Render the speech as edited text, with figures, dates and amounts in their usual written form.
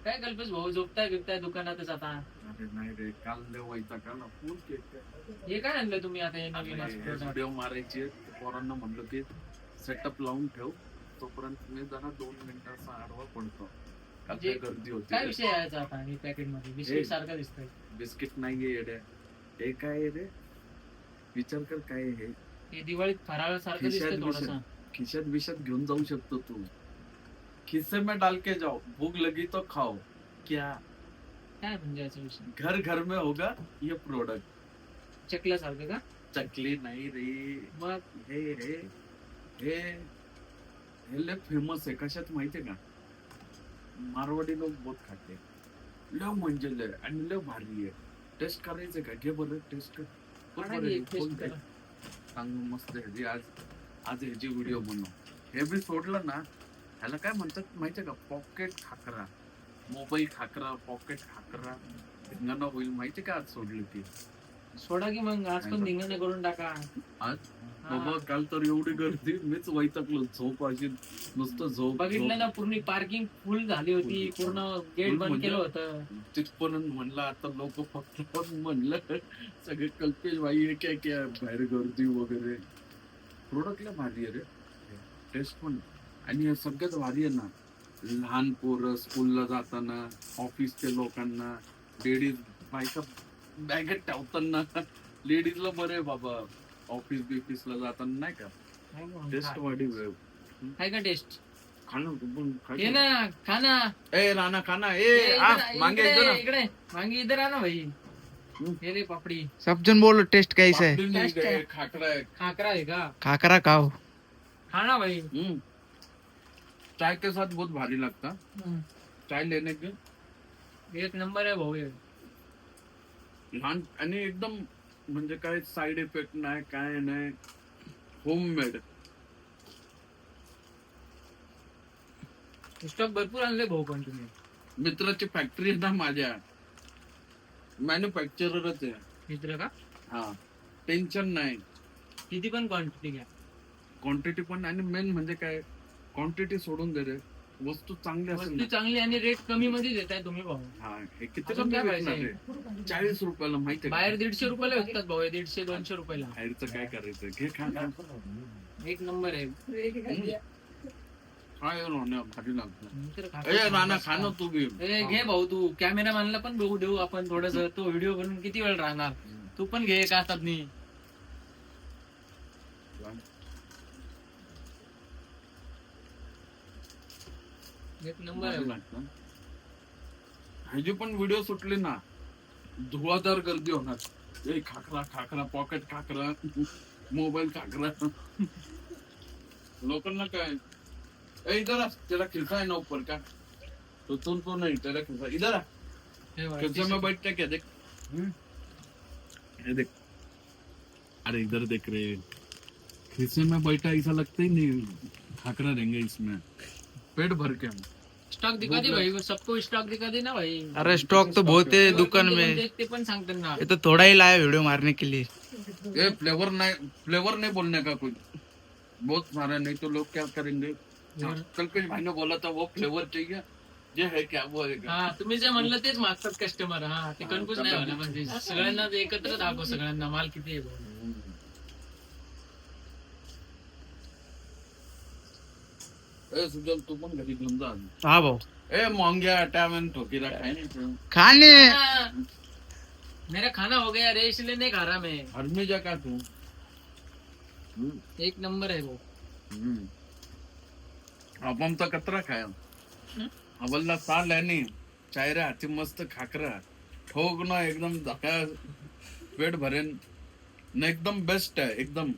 काय कल्पेश भाऊ झोपताय बिबताय दुकानातच आता? अरे नाही रे, काल लय वैताग आला. फुल केक हे काय आणलं तुम्ही आता हे नवीन product? व्हिडिओ मारायचे. पोरांना म्हणलं की सेटअप लावून ठेव, तोपर्यंत मी जरा 2 मिनिटाचा आडवा पडतो. काल म्हणजे गर्दी होती. काय विषय यायचा आता हे पॅकेट मध्ये बिस्किट सारखं दिसतंय? बिस्किट नाहीये येड्या. हे काय आहे रे? विचार कर काय आहे हे. हे दिवाळीत फराळ सारखं दिसतंय थोडंसं. खिशात बिशात घेऊन जाऊ शकतो तू. खिसे में डाल के जाओ, भूख लगी तो खाओ. क्या काय म्हणजे याचा विषय? घर घर में होगा ये प्रोडक्ट. चकल्या सारखं का? चकली नाही रे, मग हे रे, हे हे लय फेमस आहे. कशात माहितीये का? मारवाडी लोक बहुत खाते. लय म्हणजे लय आणि लय भारी आहे. टेस्ट करायचं का? घे बरं टेस्ट कर. खूप काय भारी आहे. taste खूप करा. चांगलं मस्त ह्याची आज ह्याची व्हिडिओ बनव. हे बी सोडलं ना, ह्याला काय म्हणतात माहितीये का? Pocket khakhra. Mobile khakhra, pocket khakhra. धिंगाणा होईल माहितीये का? आज सोडली ती. सोडा की मग आज पण धिंगाणे करून टाका. आज हा. बाबा काल तर एवढी गर्दी, मीच वैतागलो. झोप अशी नुसतं झोप. बघितलं ना, पूर्ण पार्किंग फुल झाली होती. पूर्ण गेट Full बंद म्हणजे? केलं होतं. तिथपर्यंत म्हणलं आता लोक फक्त पण म्हणलं सगळे कल्पेश भाई हे काय काय बाहेर गर्दी वगैरे. प्रोडक्टला भारी आहे रे, टेस्ट पण. आणि हे सगळ्यात भारी आहे ना, लहान पोरं स्कूलला जाताना, ऑफिसच्या लोकांना, लेडीज बायका बॅगेत ठेवताना. लेडीजला बरं आहे बाबा, ऑफिस बिफिसला जाताना नाही का. टेस्ट वाढी काय का टेस्ट? खाणं पण ये ना खाना. ए राणा खाना ए मांगे इधर इकडे मांगे इधर आ ना भाई. ये रे पापड़ी. सब जन बोलो टेस्ट कैसा है? पापड़ी नहीं टेस्ट गए, है. खाकरा है. खाकरा है का? खाकरा खाओ. खाना भाई. चाय के साथ बहुत भारी लगता. चाय लेने के एक नंबर आहे भाऊ. लहान आणि एकदम म्हणजे काय साइड इफेक्ट नाही काय नाही. होममेड. स्टॉक भरपूर आणले भाऊ पण तुम्ही. मित्राची फॅक्टरी आहे ना माझ्या, मॅन्युफॅक्चररच आहे. मित्र का? हा, टेन्शन नाही. किती पण क्वांटिटी घ्या. क्वांटिटी पण. आणि मेन म्हणजे काय, क्वांटिटी सोडून दे रे, वस्तू चांगली असेल वस्तू ना. चांगली आणि रेट कमी मध्ये देताय तुम्ही भाऊ. हा, हे किती अजून काय विकणार पाहिजे? रे? 40 रुपयाला माहिती आहे बाहेर 150 रुपयाला विकतात भाऊ. 150-200 रुपयाला. बाहेरचं काय करायचं, घे खा खा. एक नंबर आहे. काय भारी लागतं. मित्र खा. ए राणा खाना तू बी. ए, घे भाऊ तू. कॅमेरामॅनला पण बघू देऊ आपण थोडस. तो व्हिडिओ बनवून किती वेळ राहणार. तू पण घे का हातात नी. एक नंबर आहे. लागतं. ह्याची पण व्हिडिओ सुटली ना, धुवाधार गर्दी होणार. ए खाकरा खाकरा, पॉकेट खाकरा, मोबाईल खाकरा. लोकांना काय, ए इधर आ, तेरा खिलसा है ना ऊपर का, तो तुम तो नहीं, तेरा खिलसा इधर आ. हे बघा, खिलसा में बैठ के क्या देख. ये देख, अरे इधर देख रे, खिलसे में बैठा ऐसा लगता ही नहीं खाकरा रहेंगे इसमें. पेट भर के. स्टॉक दिखा दे भाई. सबको स्टॉक दिखा दे ना भाई. अरे स्टॉक तो बहुत है दुकान में. ते पण सांगतात ना. ये तो थोड़ा ही लाया वीडियो मारने के लिए. ये फ्लेवर नहीं बोलने का कुछ, बहुत सारा. नहीं तो लोग क्या करेंगे. कल्पेश भाई ने बोला था वो फ्लेवर चाहिए, ये है क्या वो है क्या. हा, तुम्ही जे म्हणलं तेच मागतात कस्टमर. हा, ते कन्फ्युज नाही व्हायला म्हणजे. सगळ्यांना ते एकत्र दाखव, सगळ्यांना माल किती आहे भाऊ. ए सुजल तू पण घरी घेऊन जा. हाँ भाऊ. ए मोंग्या टॅमन ठोकीरा खाय नहीं. खाने. हाँ, मेरा खाना हो गया रे, इसलिए नहीं खा रहा मैं. घर में जा का तू. एक नंबर है वो. आपण तर कतरा खाय. अवल्ला सा लेनी चायरा हाती मस्त खाकरा ठोक ना, एकदम धक्का पेट भरेन ना, एकदम बेस्ट आहे एकदम.